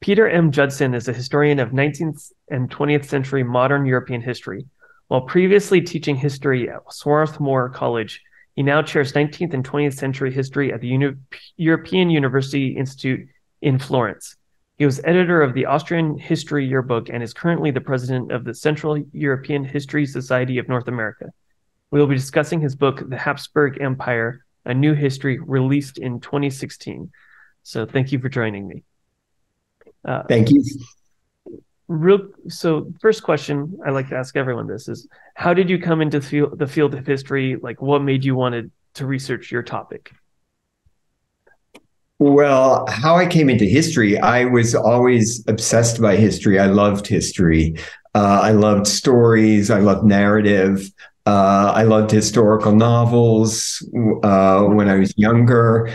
Peter M. Judson is a historian of 19th and 20th century modern European history. While previously teaching history at Swarthmore College, he now chairs 19th and 20th century history at the European University Institute in Florence. He was editor of the Austrian History Yearbook and is currently the president of the Central European History Society of North America. We will be discussing his book, The Habsburg Empire, A New History, released in 2016. So thank you for joining me. Thank you. So first question I like to ask everyone this is, how did you come into the field of history? Like, what made you want to research your topic? Well, how I came into history, I was always obsessed by history. I loved history. I loved stories. I loved narrative. I loved historical novels when I was younger.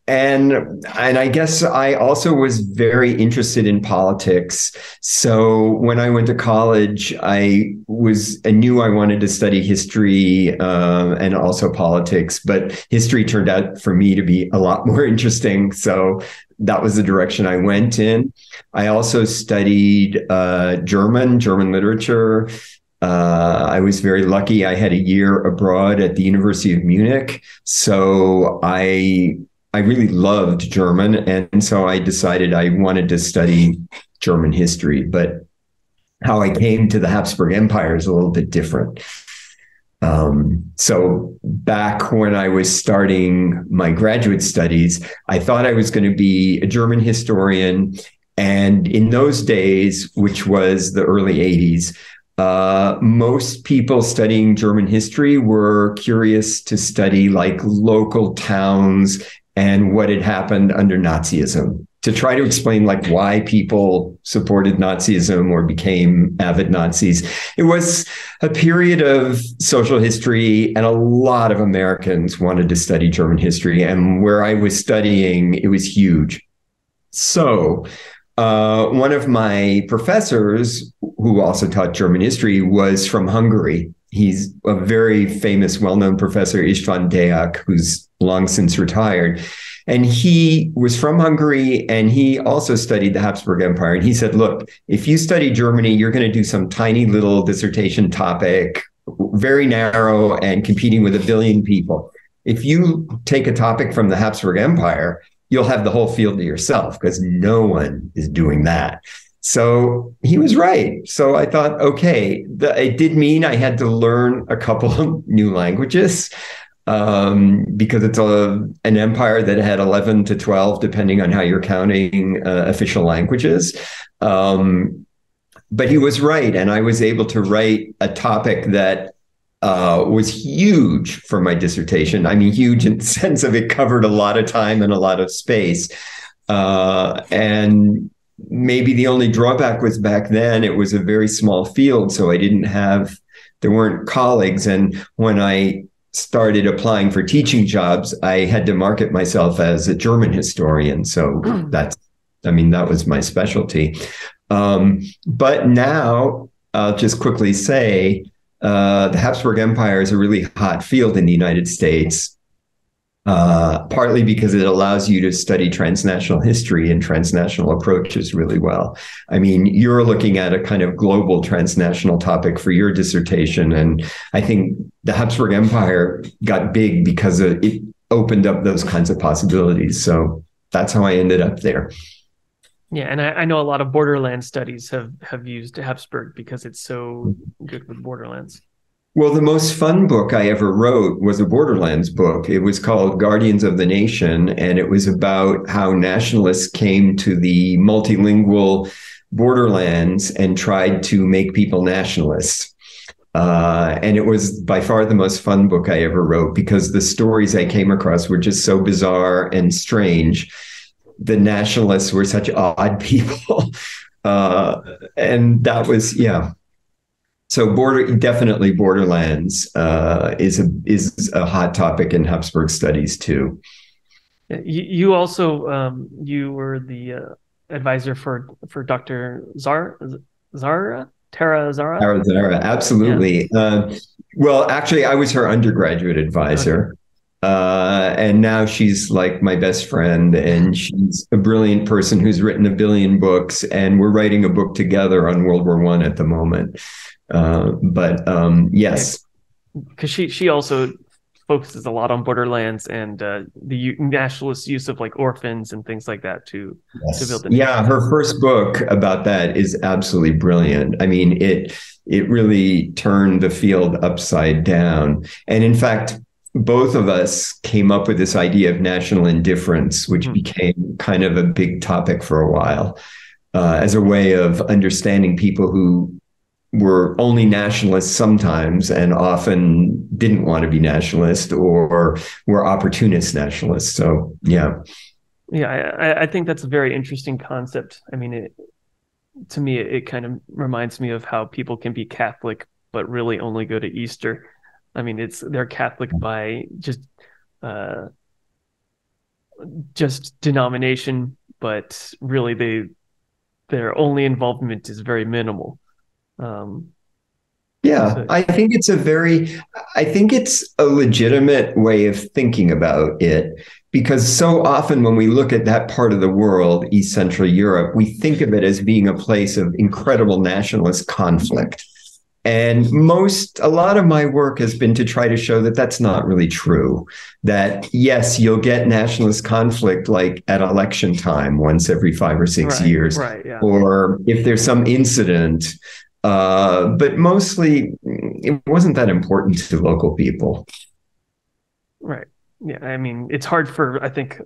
And I guess I also was very interested in politics. So when I went to college, I knew I wanted to study history and also politics, but history turned out for me to be a lot more interesting. So that was the direction I went in. I also studied German literature. I was very lucky. I had a year abroad at the University of Munich. So I really loved German. And so I decided I wanted to study German history. But how I came to the Habsburg Empire is a little bit different. So back when I was starting my graduate studies, I thought I was going to be a German historian. And in those days, which was the early 80s, most people studying German history were curious to study like local towns and what had happened under Nazism, to try to explain like why people supported Nazism or became avid Nazis. It was a period of social history, and a lot of Americans wanted to study German history. And where I was studying, it was huge. So one of my professors, who also taught German history, was from Hungary. He's a very famous, well-known professor, István Deák, who's long since retired. And he was from Hungary, and he also studied the Habsburg Empire. And he said, look, if you study Germany, you're going to do some tiny little dissertation topic, very narrow and competing with 1 billion people. If you take a topic from the Habsburg Empire, you'll have the whole field to yourself because no one is doing that. So he was right. So I thought, okay, it did mean I had to learn a couple of new languages because it's an empire that had 11 to 12, depending on how you're counting official languages. But he was right. And I was able to write a topic that was huge for my dissertation. I mean, huge in the sense of it covered a lot of time and a lot of space. And maybe the only drawback was back then it was a very small field, so there weren't colleagues. And when I started applying for teaching jobs, I had to market myself as a German historian. So that was my specialty. But now I'll just quickly say, the Habsburg Empire is a really hot field in the United States, partly because it allows you to study transnational history and transnational approaches really well. I mean, you're looking at a kind of global transnational topic for your dissertation. And I think the Habsburg Empire got big because it opened up those kinds of possibilities. So that's how I ended up there. Yeah, and I know a lot of borderland studies have used Habsburg because it's so good with borderlands. Well, the most fun book I ever wrote was a Borderlands book. It was called Guardians of the Nation, and it was about how nationalists came to the multilingual borderlands and tried to make people nationalists. And it was by far the most fun book I ever wrote because the stories I came across were just so bizarre and strange. The nationalists were such odd people. And that was, yeah. So definitely borderlands is a hot topic in Habsburg studies too. You also you were the advisor for Dr. Tara Zara. Absolutely. Yeah. Well, actually, I was her undergraduate advisor. And now she's like my best friend, and she's a brilliant person who's written a billion books, and we're writing a book together on World War I at the moment. Yes. Because she also focuses a lot on borderlands and the nationalist use of like orphans and things like that to build the nation. Yeah, her first book about that is absolutely brilliant. I mean, it really turned the field upside down. And in fact, both of us came up with this idea of national indifference, which became kind of a big topic for a while, as a way of understanding people who were only nationalists sometimes and often didn't want to be nationalist or were opportunist nationalists. So, yeah. Yeah, I think that's a very interesting concept. I mean, to me, it kind of reminds me of how people can be Catholic, but really only go to Easter. I mean, they're Catholic by just denomination, but really their only involvement is very minimal. Yeah, I think it's a legitimate way of thinking about it, because so often when we look at that part of the world, East Central Europe, we think of it as being a place of incredible nationalist conflict. And a lot of my work has been to try to show that that's not really true. That yes, you'll get nationalist conflict like at election time once every 5 or 6 years, yeah. or if there's some incident. But mostly it wasn't that important to local people. Right. Yeah. I mean, it's hard for, I think,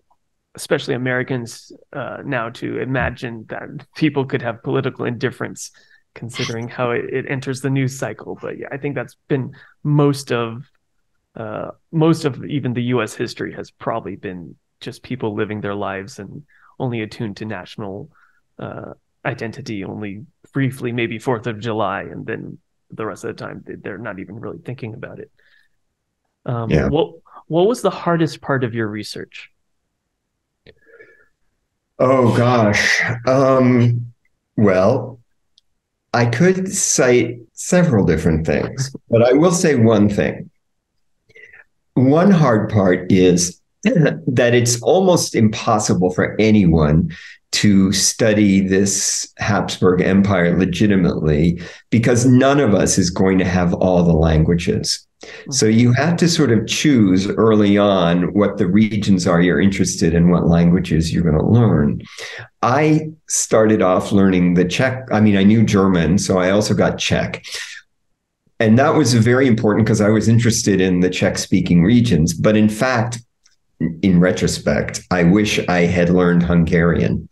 especially Americans now to imagine that people could have political indifference, considering how it enters the news cycle. But yeah, I think that's been most of even the U.S. history has probably been just people living their lives and only attuned to national identity, only briefly, maybe 4th of July, and then the rest of the time they're not even really thinking about it. What was the hardest part of your research? Oh gosh. Well, I could cite several different things, but I will say one thing. One hard part is that it's almost impossible for anyone to study this Habsburg Empire legitimately, because none of us is going to have all the languages. So you have to sort of choose early on what the regions are you're interested in, what languages you're going to learn. I started off learning the Czech. I mean, I knew German, so I also got Czech. And that was very important because I was interested in the Czech-speaking regions. But in fact, in retrospect, I wish I had learned Hungarian,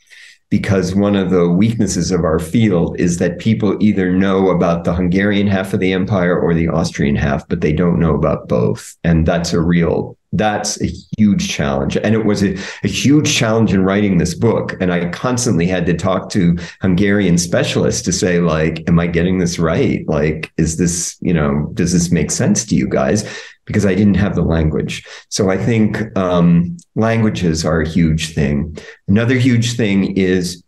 because one of the weaknesses of our field is that people either know about the Hungarian half of the empire or the Austrian half, but they don't know about both. And that's a huge challenge. And it was a huge challenge in writing this book. And I constantly had to talk to Hungarian specialists to say, like, am I getting this right? Like, is this, does this make sense to you guys? Because I didn't have the language. So I think languages are a huge thing. Another huge thing is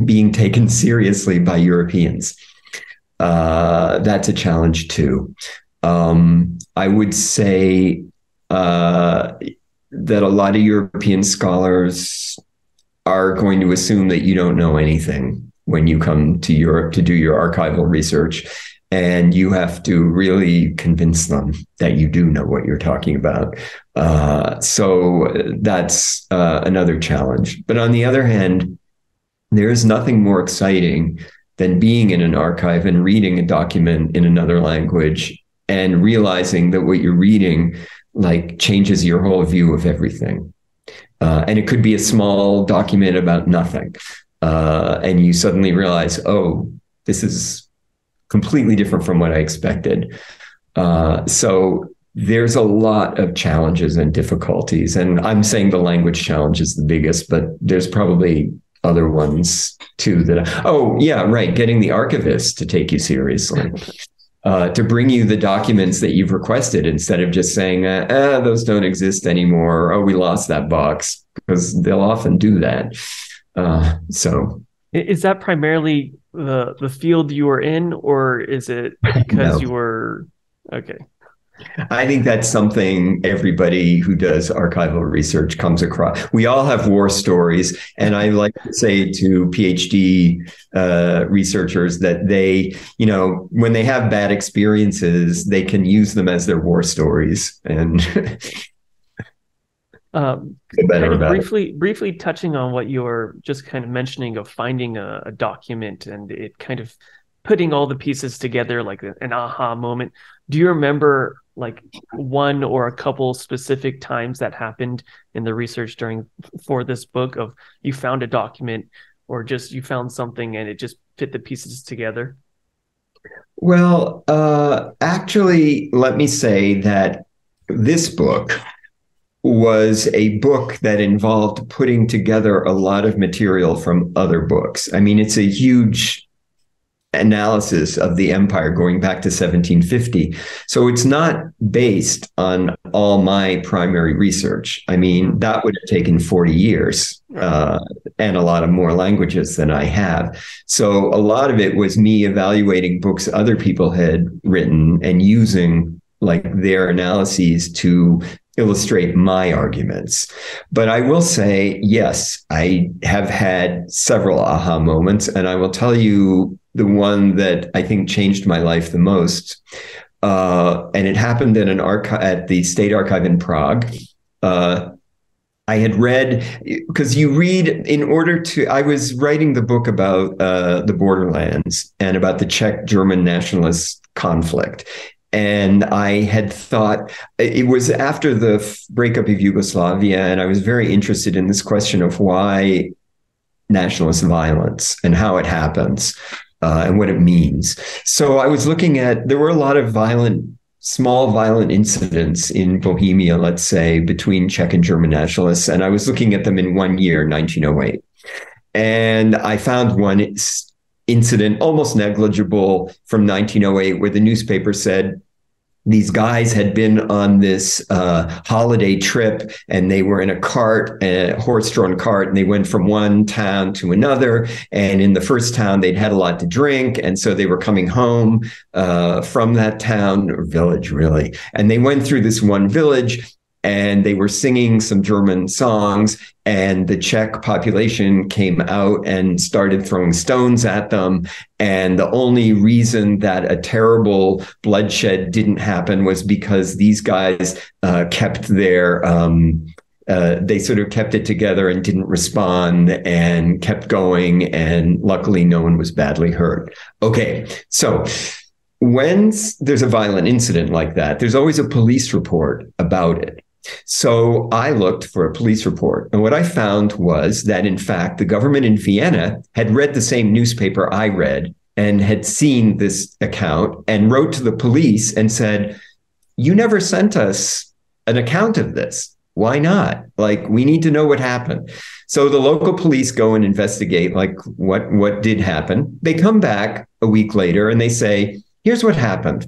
being taken seriously by Europeans. That's a challenge too. I would say that a lot of European scholars are going to assume that you don't know anything when you come to Europe to do your archival research. And you have to really convince them that you do know what you're talking about. So that's another challenge. But on the other hand, there is nothing more exciting than being in an archive and reading a document in another language and realizing that what you're reading changes your whole view of everything. And it could be a small document about nothing. And you suddenly realize, oh, this is completely different from what I expected. So there's a lot of challenges and difficulties. And I'm saying the language challenge is the biggest, but there's probably other ones too getting the archivist to take you seriously, to bring you the documents that you've requested instead of just saying, those don't exist anymore. Oh, we lost that box, because they'll often do that. So is that primarily the field you were in, or is it because you were okay? I think that's something everybody who does archival research comes across. We all have war stories. And I like to say to PhD researchers that they, when they have bad experiences, they can use them as their war stories. And kind of briefly touching on what you're just kind of mentioning of finding a document and it kind of putting all the pieces together, like an aha moment. Do you remember like one or a couple specific times that happened in the research for this book of you found a document or just you found something and it just fit the pieces together? Well, actually, let me say that this book was a book that involved putting together a lot of material from other books. I mean, it's a huge analysis of the empire going back to 1750. So it's not based on all my primary research. I mean, that would have taken 40 years and a lot of more languages than I have. So a lot of it was me evaluating books other people had written and using like their analyses to illustrate my arguments. But I will say, yes, I have had several aha moments, and I will tell you the one that I think changed my life the most. And it happened in at the State Archive in Prague. I had read, because you read I was writing the book about the borderlands and about the Czech-German nationalist conflict. And I had thought it was after the breakup of Yugoslavia, and I was very interested in this question of why nationalist violence and how it happens and what it means. So I was looking there were a lot of small violent incidents in Bohemia, let's say, between Czech and German nationalists. And I was looking at them in one year, 1908. And I found one incident, almost negligible, from 1908, where the newspaper said these guys had been on this holiday trip and they were in a cart, a horse-drawn cart, and they went from one town to another. And in the first town, they'd had a lot to drink. And so they were coming home from that town or village, really. And they went through this one village and they were singing some German songs, and the Czech population came out and started throwing stones at them. And the only reason that a terrible bloodshed didn't happen was because these guys kept they sort of kept it together and didn't respond and kept going. And luckily, no one was badly hurt. Okay, so when there's a violent incident like that, there's always a police report about it. So I looked for a police report. And what I found was that, in fact, the government in Vienna had read the same newspaper I read and had seen this account and wrote to the police and said, "You never sent us an account of this. Why not? Like, we need to know what happened." So the local police go and investigate, like, what did happen. They come back a week later and they say, "Here's what happened.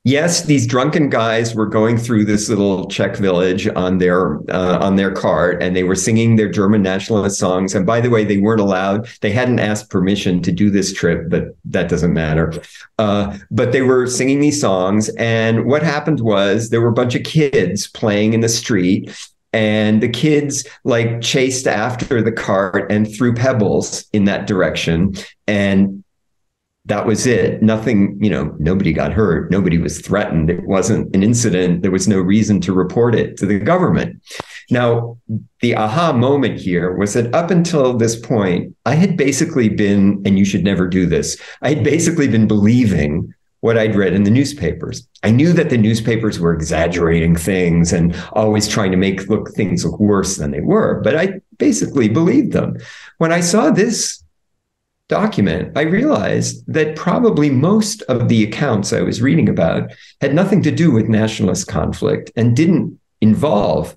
Yes, these drunken guys were going through this little Czech village on their cart, and they were singing their German nationalist songs. And by the way, they weren't allowed. They hadn't asked permission to do this trip, but that doesn't matter. But they were singing these songs. And what happened was there were a bunch of kids playing in the street, and the kids like chased after the cart and threw pebbles in that direction. And that was it. Nothing, nobody got hurt. Nobody was threatened. It wasn't an incident. There was no reason to report it to the government. Now, the aha moment here was that up until this point, I had basically been, and you should never do this, I had basically been believing what I'd read in the newspapers. I knew that the newspapers were exaggerating things and always trying to make things look worse than they were, but I basically believed them. When I saw this document, I realized that probably most of the accounts I was reading about had nothing to do with nationalist conflict and didn't involve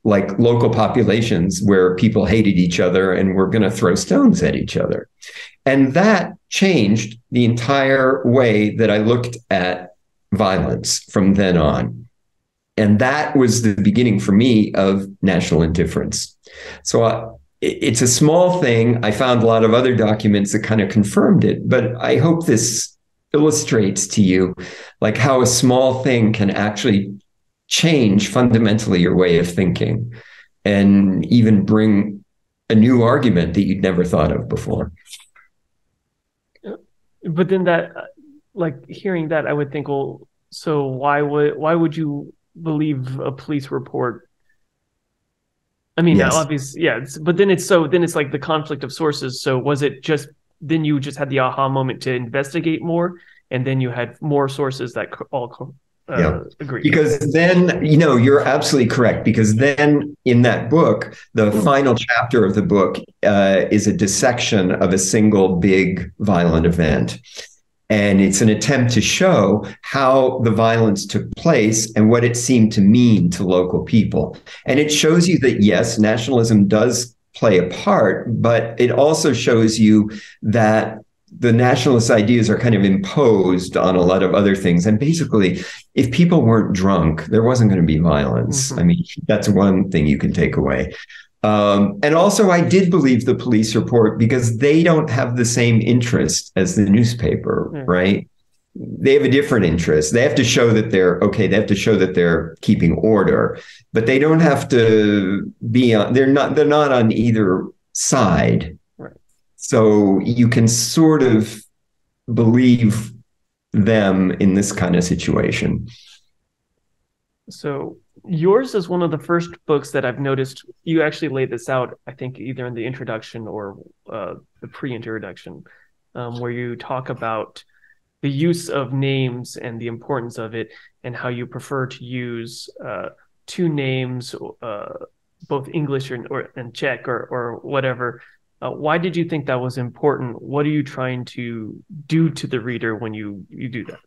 like local populations where people hated each other and were going to throw stones at each other. And that changed the entire way that I looked at violence from then on. And that was the beginning for me of national indifference. So it's a small thing. I found a lot of other documents that kind of confirmed it, but I hope this illustrates to you like how a small thing can actually change fundamentally your way of thinking and even bring a new argument that you'd never thought of before. But then that, like hearing that, I would think, well, so why would you believe a police report? I mean, Yes. obviously, yeah. But then it's like the conflict of sources. So was it just then you just had the aha moment to investigate more, and then you had more sources that all Yeah. agree? Because then, you're absolutely correct. Because then in that book, the final chapter of the book is a dissection of a single big violent event. And it's an attempt to show how the violence took place and what it seemed to mean to local people. And it shows you that, yes, nationalism does play a part, but it also shows you that the nationalist ideas are kind of imposed on a lot of other things. And basically, if people weren't drunk, there wasn't going to be violence. I mean, that's one thing you can take away. And also, I did believe the police report because they don't have the same interest as the newspaper, right? They have a different interest. They have to show that they're okay. They have to show that they're keeping order, but they don't have to be on. They're not on either side. Right. So you can sort of believe them in this kind of situation. So yours is one of the first books that I've noticed. You actually laid this out, I think, either in the introduction or the pre-introduction, where you talk about the use of names and the importance of it, and how you prefer to use two names, both English and Czech or whatever. Why did you think that was important? What are you trying to do to the reader when you do that?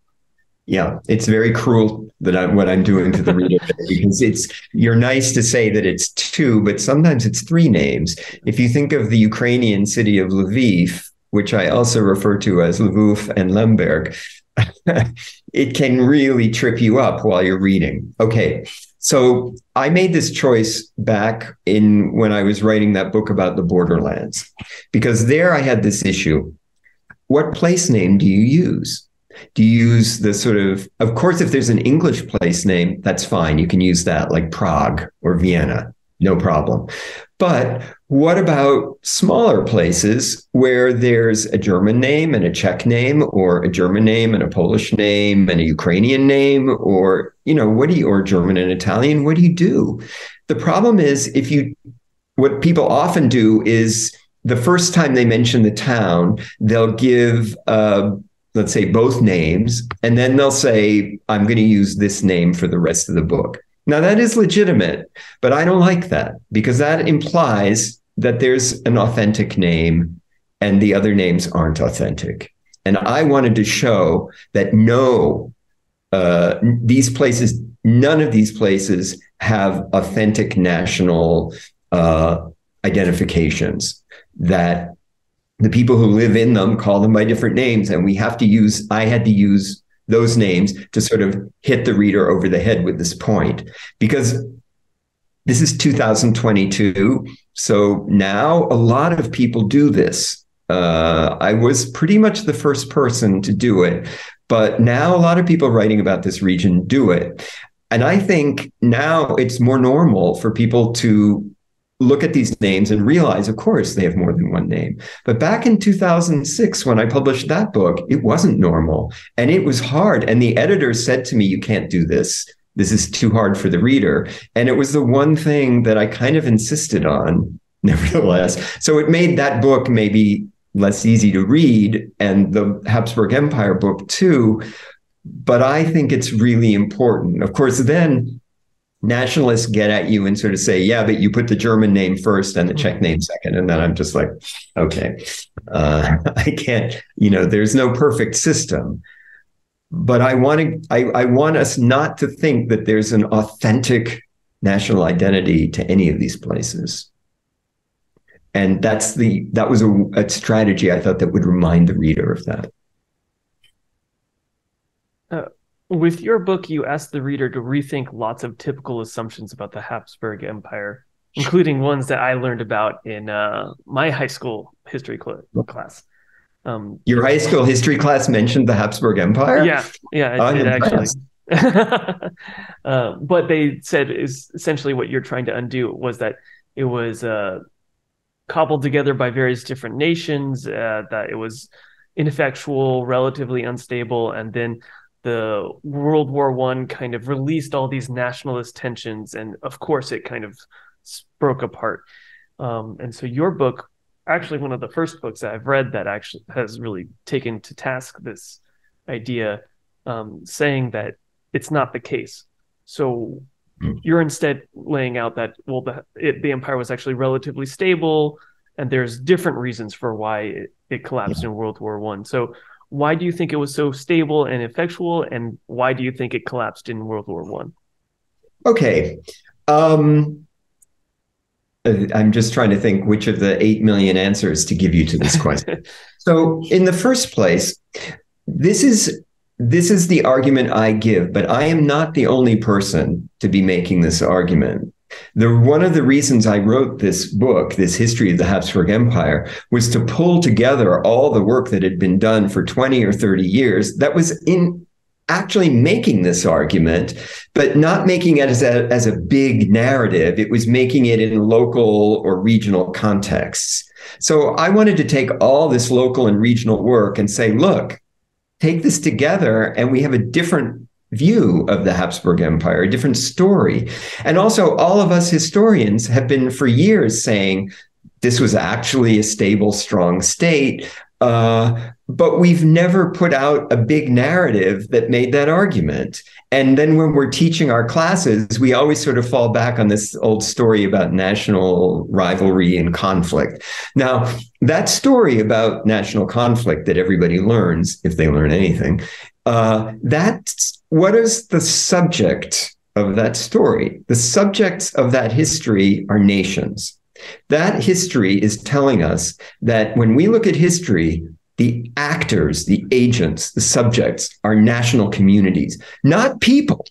Yeah, it's very cruel that what I'm doing to the reader because you're nice to say that it's two, but sometimes it's three names. If you think of the Ukrainian city of Lviv, which I also refer to as Lviv and Lemberg, it can really trip you up while you're reading. Okay, so I made this choice back when I was writing that book about the borderlands, because there I had this issue. What place name do you use? Do you use the of course, if there's an English place name, that's fine. You can use that, like Prague or Vienna, no problem. But what about smaller places where there's a German name and a Czech name, or a German name and a Polish name and a Ukrainian name, or, or German and Italian? What do you do? The problem is what people often do is the first time they mention the town, they'll give let's say both names, and then they'll say, I'm going to use this name for the rest of the book. Now, that is legitimate, but I don't like that because that implies that there's an authentic name and the other names aren't authentic. And I wanted to show that none of these places have authentic national identifications, that the people who live in them call them by different names. And I had to use those names to sort of hit the reader over the head with this point, because this is 2022. So now a lot of people do this. I was pretty much the first person to do it, but now a lot of people writing about this region do it. And I think now it's more normal for people to look at these names and realize, of course, they have more than one name. But back in 2006, when I published that book, it wasn't normal and it was hard. And the editor said to me, you can't do this. This is too hard for the reader. And it was the one thing that I kind of insisted on, nevertheless. So it made that book maybe less easy to read, and the Habsburg Empire book too. But I think it's really important. Of course, then nationalists get at you and sort of say, yeah, but you put the German name first and the Czech name second. And then I'm just like, okay, I can't, there's no perfect system. But I want us not to think that there's an authentic national identity to any of these places. And that was a strategy I thought that would remind the reader of that. With your book, you asked the reader to rethink lots of typical assumptions about the Habsburg Empire, including ones that I learned about in my high school history class. Your high school history class mentioned the Habsburg Empire? Yeah, it actually. But they said is essentially what you're trying to undo was that it was cobbled together by various different nations, that it was ineffectual, relatively unstable, and then the World War One kind of released all these nationalist tensions, and of course it kind of broke apart. And so your book, actually one of the first books that I've read that actually has really taken to task this idea, saying that it's not the case. So you're instead laying out that, well, the empire was actually relatively stable, and there's different reasons for why it collapsed in World War One. So why do you think it was so stable and effectual, and why do you think it collapsed in World War One? Okay. I'm just trying to think which of the 8 million answers to give you to this question. So in the first place, this is the argument I give, but I am not the only person to be making this argument. One of the reasons I wrote this book, this history of the Habsburg Empire, was to pull together all the work that had been done for 20 or 30 years that was in actually making this argument, but not making it as a big narrative. It was making it in local or regional contexts. So I wanted to take all this local and regional work and say, look, take this together and we have a different view of the Habsburg Empire, a different story. And also all of us historians have been for years saying this was actually a stable, strong state. But we've never put out a big narrative that made that argument. And then when we're teaching our classes, we always sort of fall back on this old story about national rivalry and conflict. Now, that story about national conflict that everybody learns, if they learn anything, what is the subject of that story? The subjects of that history are nations. That history is telling us that when we look at history, the actors, the agents, the subjects are national communities, not people,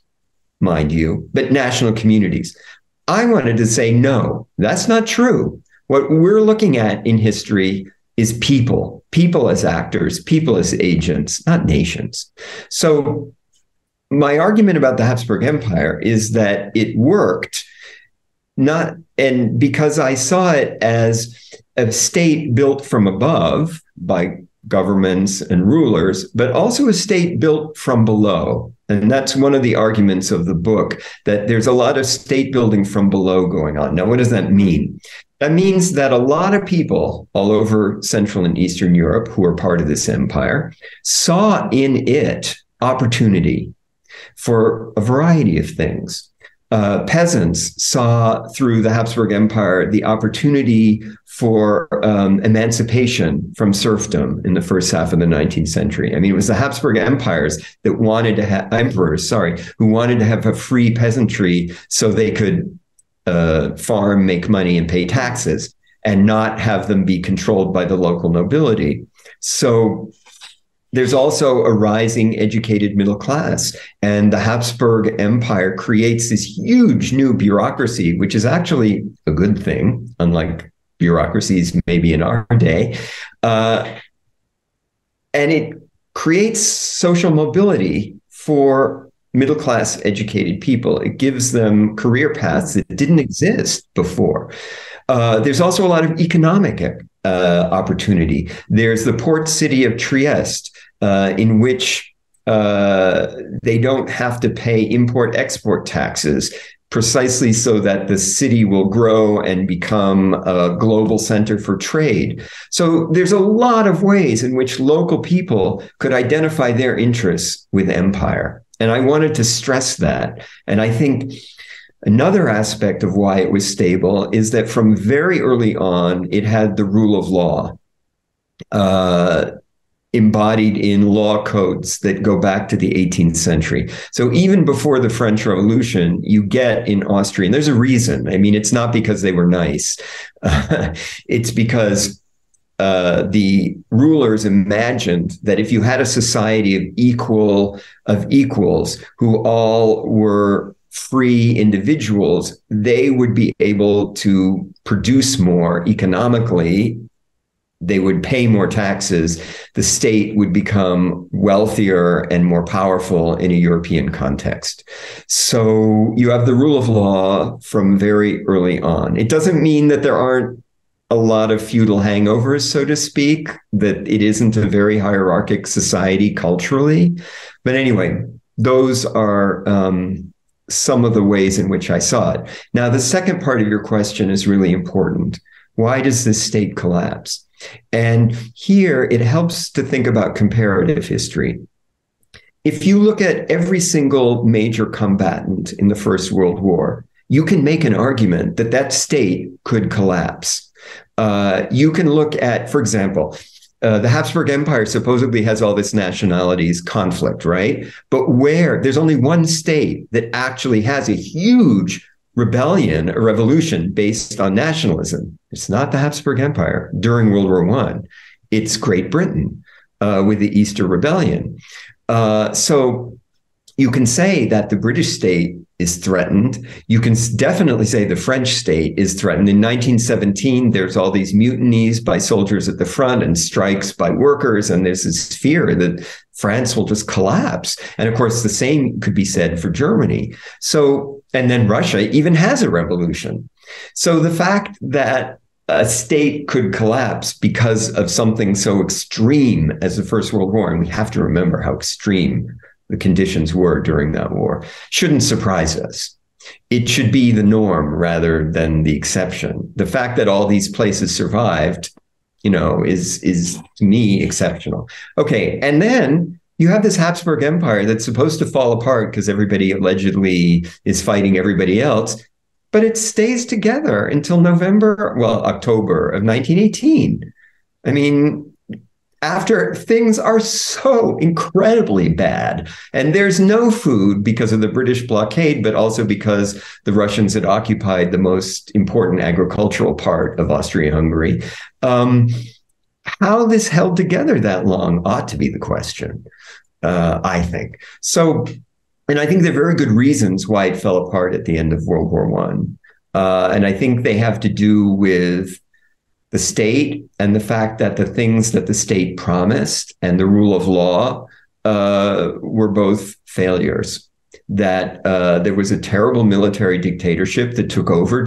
mind you, but national communities. I wanted to say, no, that's not true. What we're looking at in history is people as actors, people as agents, not nations. So my argument about the Habsburg Empire is that it worked and because I saw it as a state built from above by governments and rulers, but also a state built from below. And that's one of the arguments of the book, that there's a lot of state building from below going on. Now, what does that mean? That means that a lot of people all over Central and Eastern Europe who are part of this empire saw in it opportunity for a variety of things. Peasants saw through the Habsburg Empire the opportunity for emancipation from serfdom in the first half of the 19th century. I mean, it was the Habsburg emperors who wanted to have a free peasantry so they could farm, make money, and pay taxes, and not have them be controlled by the local nobility. So there's also a rising educated middle class, and the Habsburg Empire creates this huge new bureaucracy, which is actually a good thing, unlike bureaucracies maybe in our day. And it creates social mobility for middle class educated people. It gives them career paths that didn't exist before. There's also a lot of economic opportunity. There's the port city of Trieste, in which they don't have to pay import-export taxes, precisely so that the city will grow and become a global center for trade. So there's a lot of ways in which local people could identify their interests with empire. And I wanted to stress that. And I think another aspect of why it was stable is that from very early on, it had the rule of law embodied in law codes that go back to the 18th century. So even before the French Revolution, you get in Austria, and there's a reason. I mean, it's not because they were nice. It's because the rulers imagined that if you had a society of equals who all were free individuals, they would be able to produce more economically they would pay more taxes, the state would become wealthier and more powerful in a European context. So you have the rule of law from very early on. It doesn't mean that there aren't a lot of feudal hangovers, so to speak, that it isn't a very hierarchic society culturally. But anyway, those are some of the ways in which I saw it. Now, the second part of your question is really important. Why does this state collapse? And here it helps to think about comparative history. If you look at every single major combatant in the First World War, you can make an argument that that state could collapse. You can look at, for example, the Habsburg Empire supposedly has all this nationalities conflict, right? But where there's only one state that actually has a huge rebellion, a revolution based on nationalism. It's not the Habsburg Empire during World War I. It's Great Britain with the Easter Rebellion. So you can say that the British state is threatened. You can definitely say the French state is threatened. In 1917, there's all these mutinies by soldiers at the front and strikes by workers. And there's this fear that France will just collapse. And of course, the same could be said for Germany. So, and then Russia even has a revolution. So the fact that a state could collapse because of something so extreme as the First World War, and we have to remember how extreme the conditions were during that war, shouldn't surprise us. It should be the norm rather than the exception. The fact that all these places survived, is to me exceptional. Okay, and then you have this Habsburg Empire that's supposed to fall apart because everybody allegedly is fighting everybody else, but it stays together until October of 1918. I mean, after things are so incredibly bad, and there's no food because of the British blockade, but also because the Russians had occupied the most important agricultural part of Austria-Hungary. How this held together that long ought to be the question, I think. So, and I think there are very good reasons why it fell apart at the end of World War I. And I think they have to do with the state and the fact that the things that the state promised and the rule of law were both failures. That there was a terrible military dictatorship that took over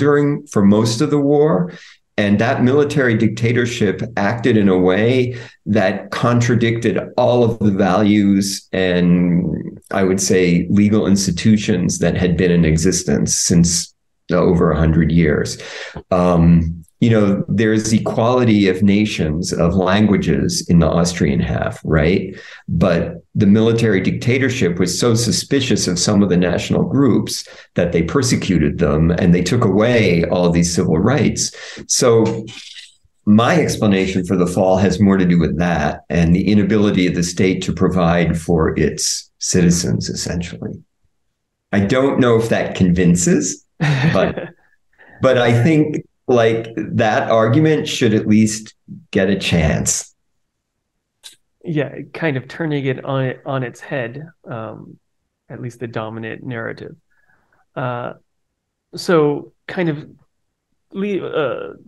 for most of the war. And that military dictatorship acted in a way that contradicted all of the values and, I would say, legal institutions that had been in existence since over 100 years. There's equality of nations, of languages in the Austrian half, right? But the military dictatorship was so suspicious of some of the national groups that they persecuted them and they took away all of these civil rights. So my explanation for the fall has more to do with that and the inability of the state to provide for its citizens, essentially. I don't know if that convinces, but I think that argument should at least get a chance. Yeah, kind of turning it on its head, at least the dominant narrative. So kind of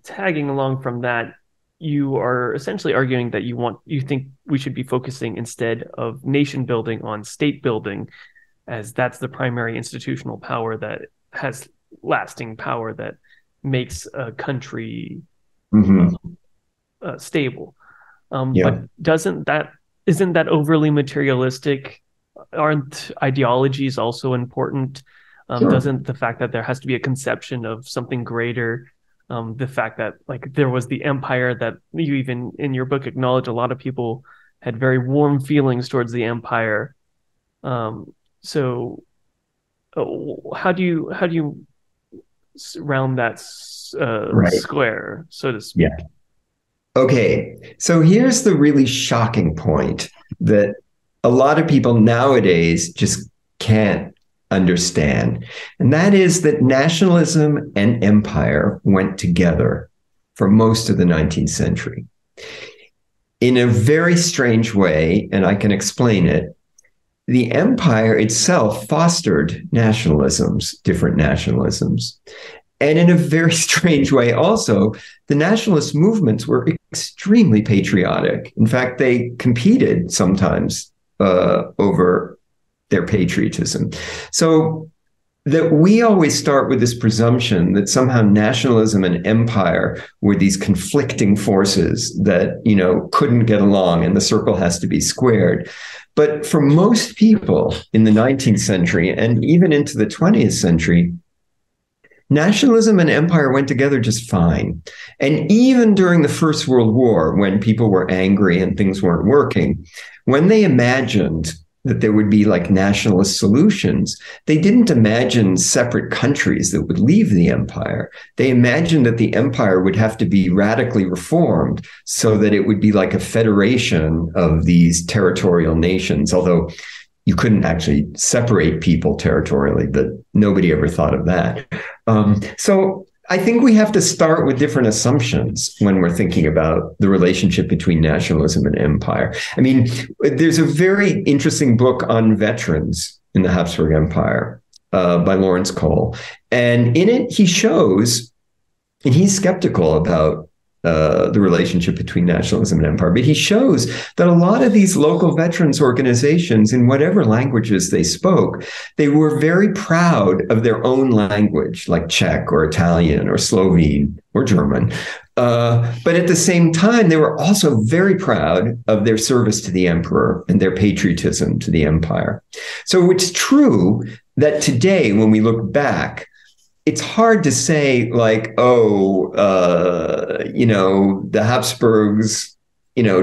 tagging along from that, you are essentially arguing that you think we should be focusing instead of nation building on state building, as that's the primary institutional power that has lasting power that makes a country stable. But isn't that overly materialistic? Aren't ideologies also important? Sure. Doesn't the fact that there has to be a conception of something greater, the fact that there was the empire that you even in your book acknowledge a lot of people had very warm feelings towards the empire. So how do you round that square, so to speak? Yeah. Okay, so here's the really shocking point that a lot of people nowadays just can't understand. And that is that nationalism and empire went together for most of the 19th century. In a very strange way, and I can explain it, the empire itself fostered different nationalisms. And in a very strange way also, the nationalist movements were extremely patriotic. In fact, they competed sometimes over their patriotism. So that we always start with this presumption that somehow nationalism and empire were these conflicting forces that, couldn't get along and the circle has to be squared. But for most people in the 19th century and even into the 20th century, nationalism and empire went together just fine. And even during the First World War, when people were angry and things weren't working, when they imagined that there would be like nationalist solutions, they didn't imagine separate countries that would leave the empire. They imagined that the empire would have to be radically reformed so that it would be like a federation of these territorial nations, although you couldn't actually separate people territorially, but nobody ever thought of that. So I think we have to start with different assumptions when we're thinking about the relationship between nationalism and empire. I mean, there's a very interesting book on veterans in the Habsburg Empire by Lawrence Cole. And in it, he shows, and he's skeptical about the relationship between nationalism and empire, but he shows that a lot of these local veterans organizations, in whatever languages they spoke, they were very proud of their own language, like Czech or Italian or Slovene or German. But at the same time, they were also very proud of their service to the emperor and their patriotism to the empire. So it's true that today, when we look back, it's hard to say like, the Habsburgs,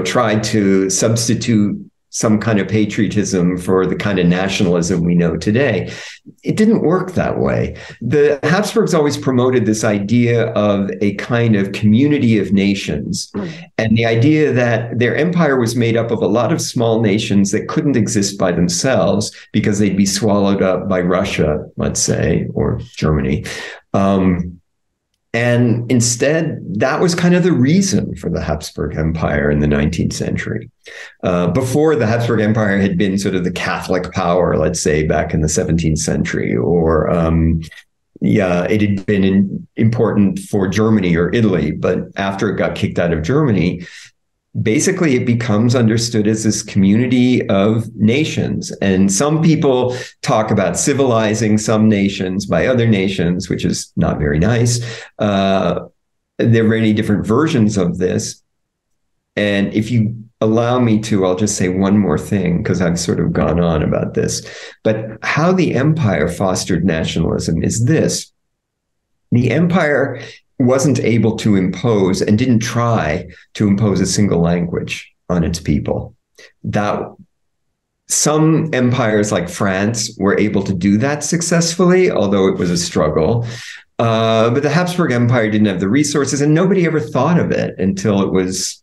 tried to substitute some kind of patriotism for the kind of nationalism we know today. It didn't work that way. The Habsburgs always promoted this idea of a kind of community of nations, and the idea that their empire was made up of a lot of small nations that couldn't exist by themselves because they'd be swallowed up by Russia, let's say, or Germany. And instead, that was kind of the reason for the Habsburg Empire in the 19th century. Before, the Habsburg Empire had been sort of the Catholic power, let's say, back in the 17th century, or it had been important for Germany or Italy. But after it got kicked out of Germany, basically it becomes understood as this community of nations. And some people talk about civilizing some nations by other nations, which is not very nice. There are many different versions of this. And if you allow me to, I'll just say one more thing, because I've sort of gone on about this. But how the empire fostered nationalism is this. The empire wasn't able to impose and didn't try to impose a single language on its people. That some empires like France were able to do that successfully, although it was a struggle. But the Habsburg Empire didn't have the resources, and nobody ever thought of it until it was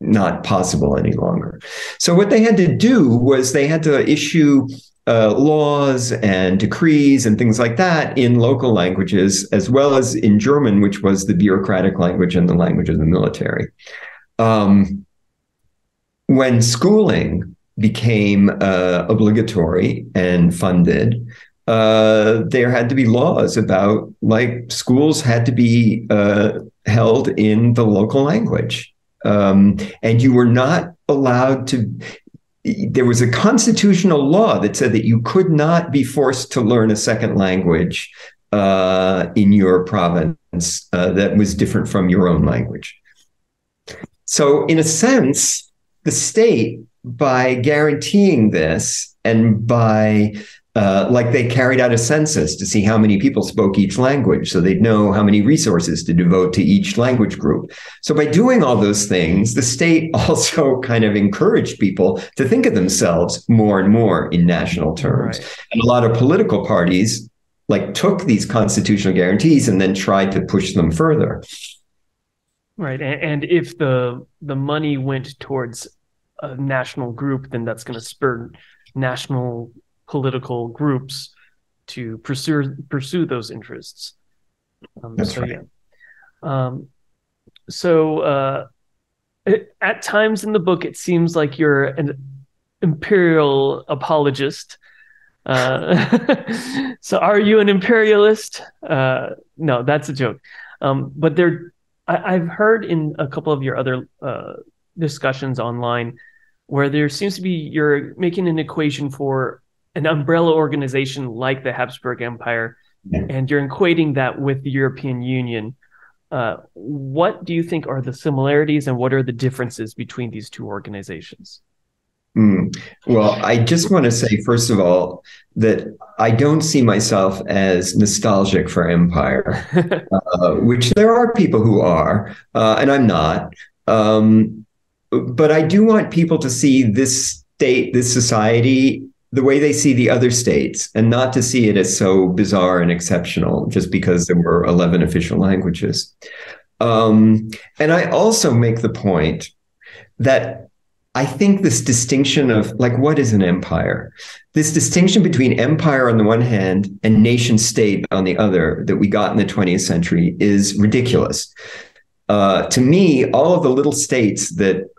not possible any longer. So what they had to do was they had to issue laws and decrees and things like that in local languages, as well as in German, which was the bureaucratic language and the language of the military. When schooling became obligatory and funded, there had to be laws about, like, schools had to be held in the local language. And you were not allowed to. There was a constitutional law that said that you could not be forced to learn a second language in your province that was different from your own language. So in a sense, the state, by guaranteeing this and by they carried out a census to see how many people spoke each language, so they'd know how many resources to devote to each language group. So by doing all those things, the state also kind of encouraged people to think of themselves more and more in national terms. Right. And a lot of political parties took these constitutional guarantees and then tried to push them further. Right. And if the money went towards a national group, then that's going to spur national political groups to pursue those interests. That's right. Yeah. At times in the book, it seems like you're an imperial apologist. So are you an imperialist? No, that's a joke. But I've heard in a couple of your other discussions online where there seems to be you're making an equation for an umbrella organization like the Habsburg Empire, and you're equating that with the European Union. What do you think are the similarities and what are the differences between these two organizations? Well, I just want to say, first of all, that I don't see myself as nostalgic for empire, which there are people who are, and I'm not. But I do want people to see this state, this society, the way they see the other states, and not to see it as so bizarre and exceptional just because there were 11 official languages. And I also make the point that I think this distinction of, like, what is an empire? This distinction between empire on the one hand and nation state on the other that we got in the 20th century is ridiculous. To me, all of the little states that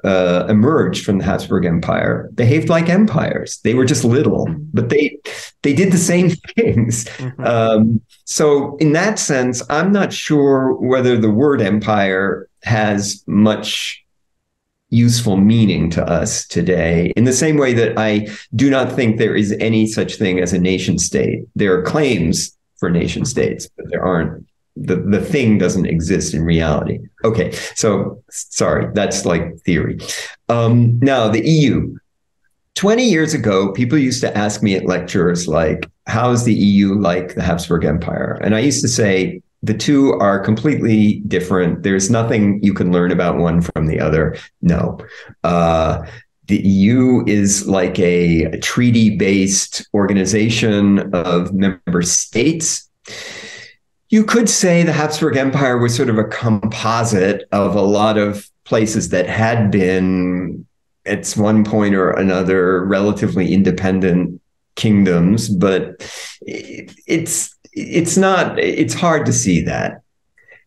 emerged from the Habsburg Empire behaved like empires. They were just little, but they did the same things. So in that sense, I'm not sure whether the word empire has much useful meaning to us today, in the same way that I do not think there is any such thing as a nation state. There are claims for nation states, but there aren't. The thing doesn't exist in reality. Okay, so sorry, that's like theory. Now, the EU. 20 years ago, people used to ask me at lectures, like, how is the EU like the Habsburg Empire? And I used to say, the two are completely different. There's nothing you can learn about one from the other. No. The EU is like a treaty-based organization of member states. You could say the Habsburg Empire was sort of a composite of a lot of places that had been, at one point or another, relatively independent kingdoms, but it's hard to see that.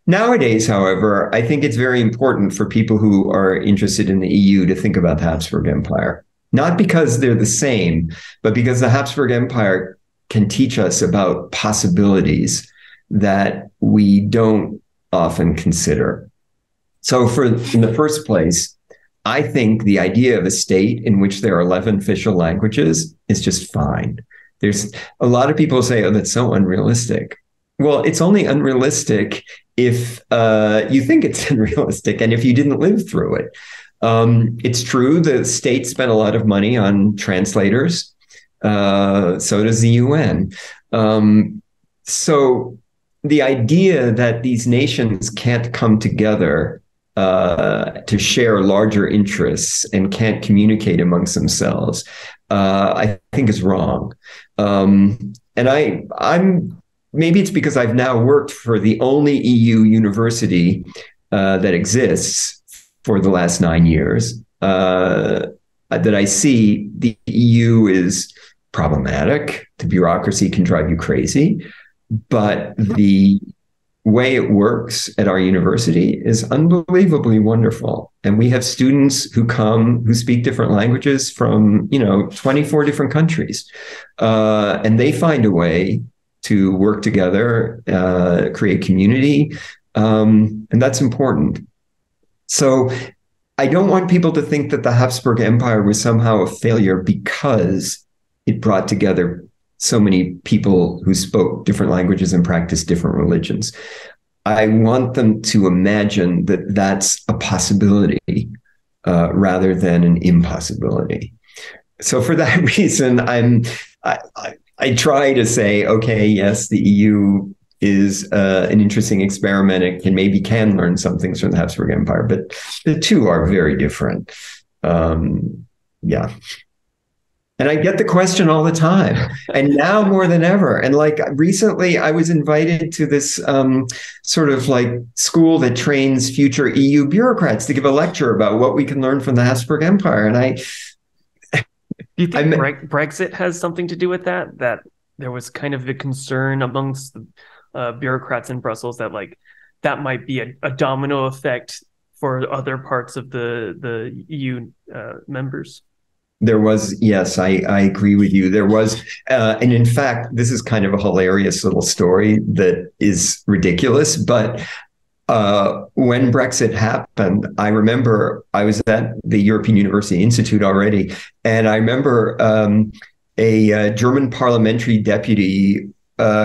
Nowadays, however, I think it's very important for people who are interested in the EU to think about the Habsburg Empire, not because they're the same, but because the Habsburg Empire can teach us about possibilities that we don't often consider. So in the first place, I think the idea of a state in which there are 11 official languages is just fine. There's a lot of people say, oh, that's so unrealistic. Well, it's only unrealistic if you think it's unrealistic and if you didn't live through it. It's true the state spent a lot of money on translators. So does the UN. So the idea that these nations can't come together to share larger interests and can't communicate amongst themselves, I think is wrong. And I'm maybe it's because I've now worked for the only EU university that exists for the last 9 years, that I see the EU is problematic. The bureaucracy can drive you crazy. But the way it works at our university is unbelievably wonderful. And we have students who come who speak different languages from, 24 different countries. And they find a way to work together, create community. And that's important. So I don't want people to think that the Habsburg Empire was somehow a failure because it brought together so many people who spoke different languages and practiced different religions. I want them to imagine that that's a possibility rather than an impossibility. So for that reason, I try to say, okay, yes, the EU is an interesting experiment. It can learn some things from the Habsburg Empire, but the two are very different. Yeah. And I get the question all the time, and now more than ever. And like recently, I was invited to this sort of like school that trains future EU bureaucrats to give a lecture about what we can learn from the Habsburg Empire. And do you think Brexit has something to do with that? That there was kind of a concern amongst the bureaucrats in Brussels that like that might be a domino effect for other parts of the EU members. There was, yes, I agree with you. There was, and in fact, this is kind of a hilarious little story that is ridiculous, but when Brexit happened, I remember I was at the European University Institute already, and I remember a German parliamentary deputy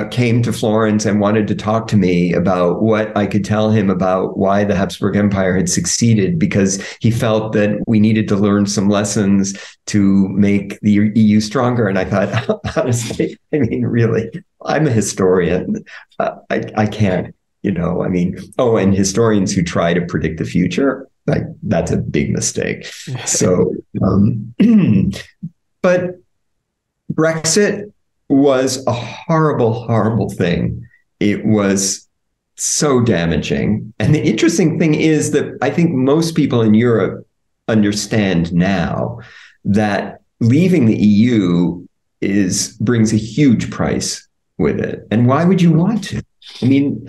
came to Florence and wanted to talk to me about what I could tell him about why the Habsburg Empire had succeeded, because he felt that we needed to learn some lessons to make the EU stronger. And I thought, honestly, I mean, really, I'm a historian. I can't, I mean, and historians who try to predict the future, like, that's a big mistake. So, but Brexit was a horrible, horrible thing. It was so damaging. And the interesting thing is that I think most people in Europe understand now that leaving the EU brings a huge price with it. And why would you want to? I mean,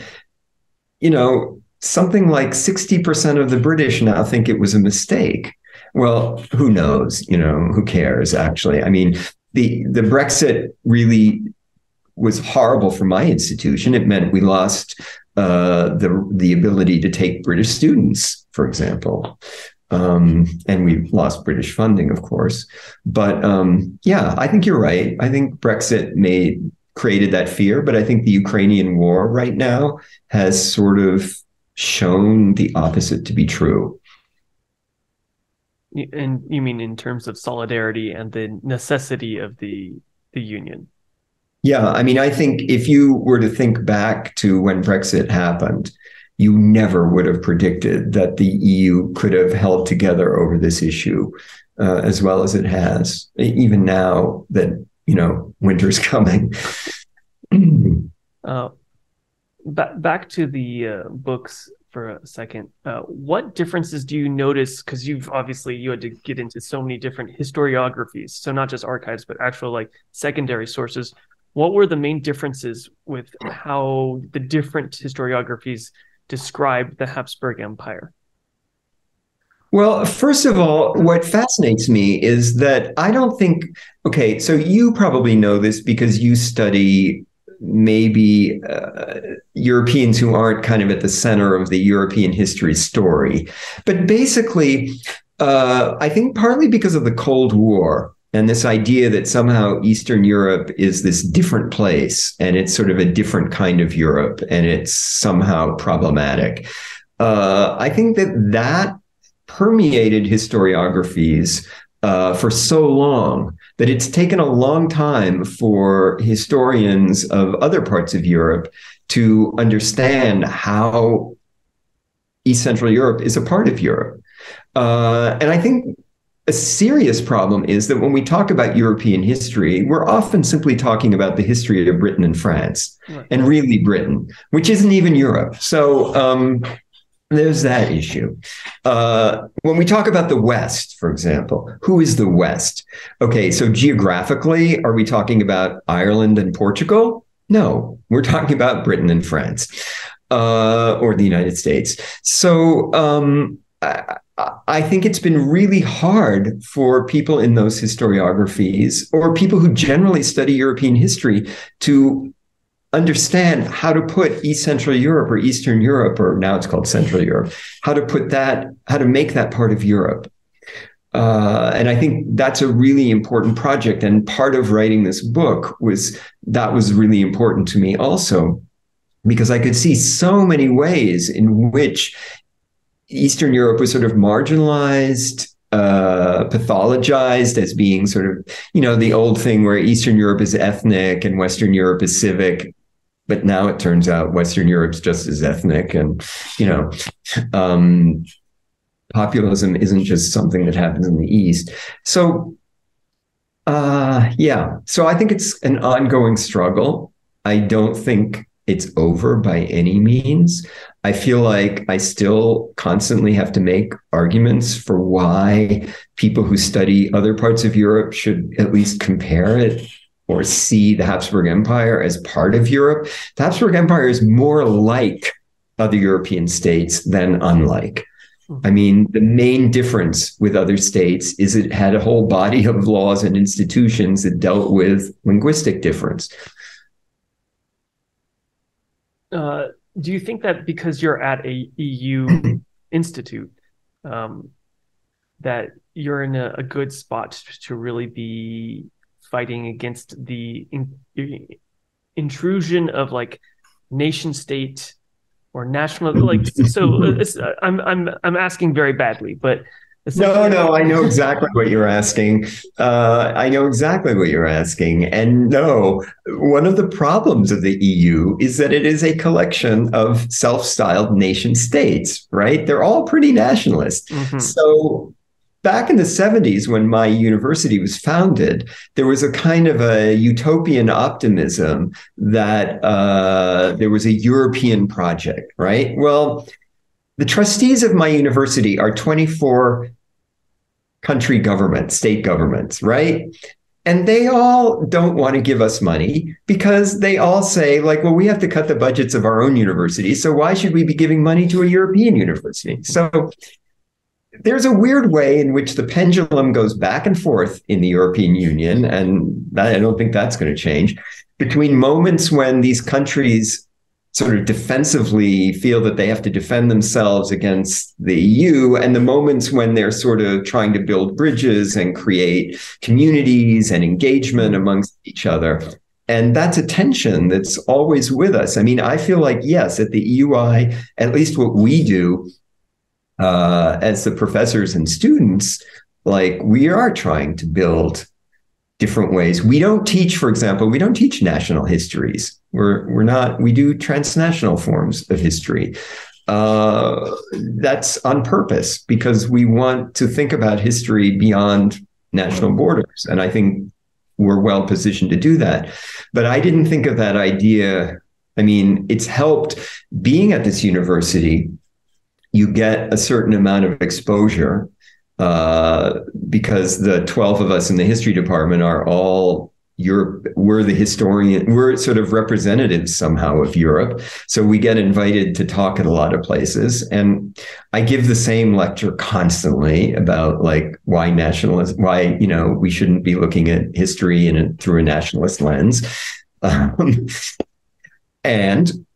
something like 60% of the British now think it was a mistake. Well, who knows? Who cares, actually? I mean, the Brexit really was horrible for my institution. It meant we lost the ability to take British students, for example. And we lost British funding, of course. But I think you're right. I think Brexit created that fear, but I think the Ukrainian war right now has sort of shown the opposite to be true. And you mean in terms of solidarity and the necessity of the union? Yeah, I mean, I think if you were to think back to when Brexit happened, you never would have predicted that the EU could have held together over this issue as well as it has, even now that, winter's coming. Back to the books for a second. What differences do you notice? Because you had to get into so many different historiographies, so not just archives, but actual secondary sources. What were the main differences with how the different historiographies describe the Habsburg Empire? Well, first of all, what fascinates me is that I don't think, so you probably know this because you study maybe Europeans who aren't kind of at the center of the European history story. But basically, I think partly because of the Cold War and this idea that somehow Eastern Europe is this different place and it's sort of a different kind of Europe and it's somehow problematic. I think that permeated historiographies for so long that it's taken a long time for historians of other parts of Europe to understand how East Central Europe is a part of Europe. And I think a serious problem is that when we talk about European history, we're often simply talking about the history of Britain and France, right, and really Britain, which isn't even Europe. So there's that issue. When we talk about the West, for example, who is the West? So geographically, are we talking about Ireland and Portugal? No, we're talking about Britain and France, or the United States. So I think it's been really hard for people in those historiographies or people who generally study European history to understand how to put East Central Europe or Eastern Europe, or now it's called Central Europe, how to make that part of Europe. And I think that's a really important project. And part of writing this book was really important to me also, because I could see so many ways in which Eastern Europe was sort of marginalized, pathologized as being sort of, the old thing where Eastern Europe is ethnic and Western Europe is civic. But now it turns out Western Europe's just as ethnic. And, populism isn't just something that happens in the East. So, So I think it's an ongoing struggle. I don't think it's over by any means. I feel like I still constantly have to make arguments for why people who study other parts of Europe should at least compare it or see the Habsburg Empire as part of Europe. The Habsburg Empire is more like other European states than unlike. I mean, the main difference with other states is it had a whole body of laws and institutions that dealt with linguistic difference. do you think that because you're at a EU institute, that you're in a good spot to really be fighting against the intrusion of like nation state or national, like, so I'm asking very badly, but No, I know exactly what you're asking. I know exactly what you're asking. And no, one of the problems of the EU is that it is a collection of self-styled nation states, right? They're all pretty nationalist. Mm-hmm. So back in the 70s, when my university was founded, there was a kind of a utopian optimism that there was a European project, right? Well, the trustees of my university are 24 country governments, state governments, right? And they all don't want to give us money because they all say, like, well, we have to cut the budgets of our own university. So why should we be giving money to a European university? So there's a weird way in which the pendulum goes back and forth in the European Union. And I don't think that's going to change between moments when these countries sort of defensively feel that they have to defend themselves against the EU, and the moments when they're sort of trying to build bridges and create communities and engagement amongst each other. And that's a tension that's always with us. I mean, I feel like, yes, at the EUI, at least what we do as the professors and students, like we are trying to build different ways. We don't teach, for example, we don't teach national histories. We do transnational forms of history. That's on purpose because we want to think about history beyond national borders. And I think we're well positioned to do that. But I didn't think of that idea. I mean, it's helped being at this university. You get a certain amount of exposure because the 12 of us in the history department are all Europe. We're sort of representatives somehow of Europe. So we get invited to talk at a lot of places. And I give the same lecture constantly about like why we shouldn't be looking at history through a nationalist lens. And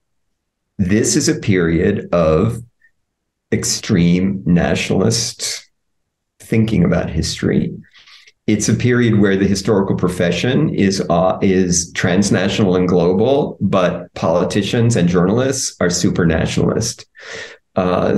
this is a period of extreme nationalist thinking about history. It's a period where the historical profession is transnational and global, but politicians and journalists are supranationalist.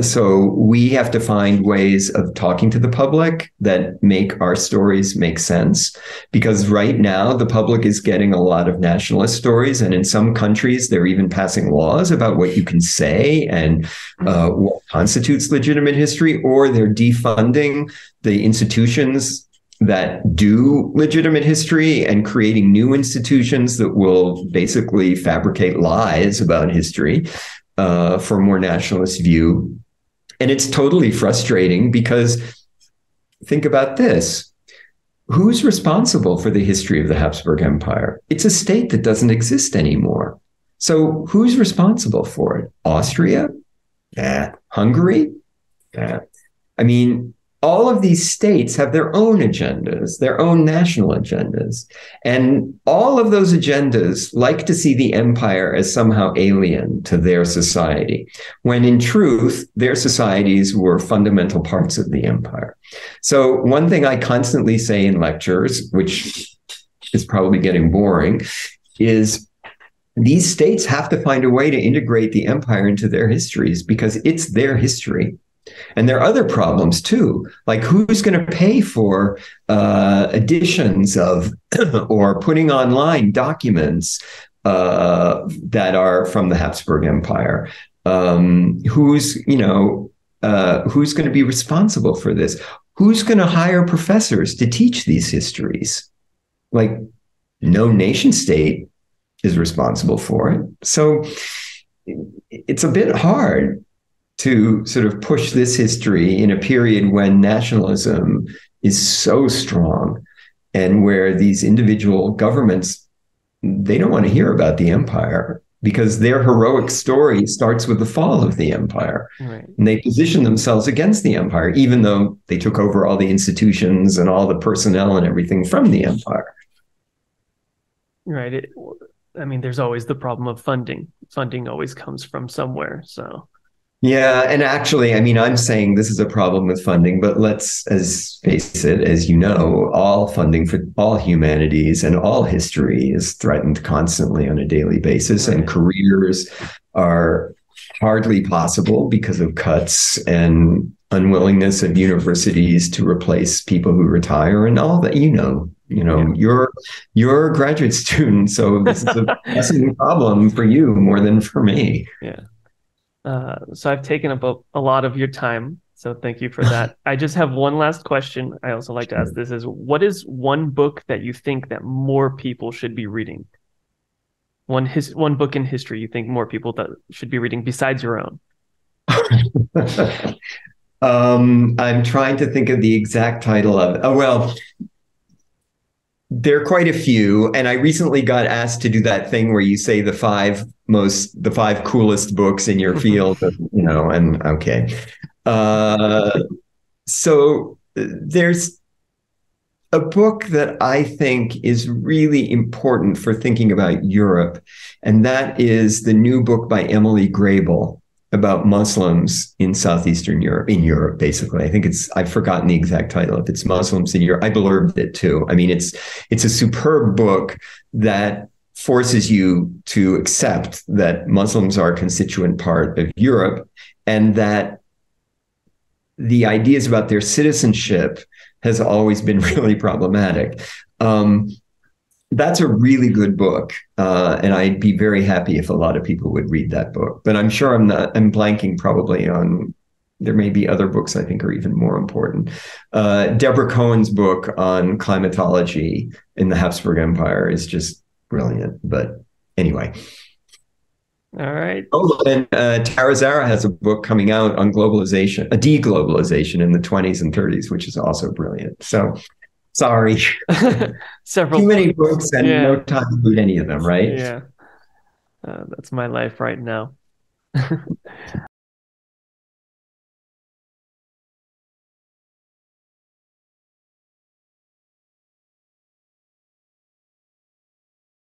So we have to find ways of talking to the public that make our stories make sense. Because right now, the public is getting a lot of nationalist stories. And in some countries, they're even passing laws about what you can say and what constitutes legitimate history, or they're defunding the institutions that do legitimate history and creating new institutions that will basically fabricate lies about history for a more nationalist view. And it's totally frustrating because think about this. Who's responsible for the history of the Habsburg Empire? It's a state that doesn't exist anymore. So who's responsible for it? Austria? Hungary? I mean, all of these states have their own agendas, their own national agendas. And all of those agendas like to see the empire as somehow alien to their society, when in truth, their societies were fundamental parts of the empire. So one thing I constantly say in lectures, which is probably getting boring, is these states have to find a way to integrate the empire into their histories because it's their history. And there are other problems too, like who's going to pay for editions of or putting online documents that are from the Habsburg Empire? Who's going to be responsible for this? Who's going to hire professors to teach these histories? Like, no nation state is responsible for it. So it's a bit hard to sort of push this history in a period when nationalism is so strong and where these individual governments, they don't want to hear about the empire because their heroic story starts with the fall of the empire. Right. And they position themselves against the empire, even though they took over all the institutions and all the personnel and everything from the empire. Right. I mean, there's always the problem of funding. Funding always comes from somewhere. So, Yeah, and actually, I mean, I'm saying this is a problem with funding, but let's as face it, as you know, all funding for all humanities and all history is threatened constantly on a daily basis, right. and careers are hardly possible because of cuts and unwillingness of universities to replace people who retire and all that. Yeah. You're a graduate student, so this is a pressing problem for you more than for me. Yeah. So I've taken up a lot of your time. So thank you for that. I just have one last question. I also like to ask this is what is one book that you think that more people should be reading? One book in history you think more people that should be reading besides your own? I'm trying to think of the exact title of it. Oh, well, there are quite a few. And I recently got asked to do that thing where you say the five coolest books in your field, and okay. So there's a book that I think is really important for thinking about Europe, and that is the new book by Emily Grable about Muslims in Southeastern Europe, basically. I think I've forgotten the exact title. If it's Muslims in Europe, I blurbed it too. I mean, it's a superb book that forces you to accept that Muslims are a constituent part of Europe, and that the ideas about their citizenship has always been really problematic. That's a really good book. And I'd be very happy if a lot of people would read that book. But I'm sure I'm blanking probably on, there may be other books I think are even more important. Deborah Cohen's book on climatology in the Habsburg Empire is just brilliant. But anyway. All right. Oh, and Tara Zara has a book coming out on globalization, a deglobalization in the 20s and 30s, which is also brilliant. So sorry. Several Too many books and no time to read any of them, right? Yeah. That's my life right now.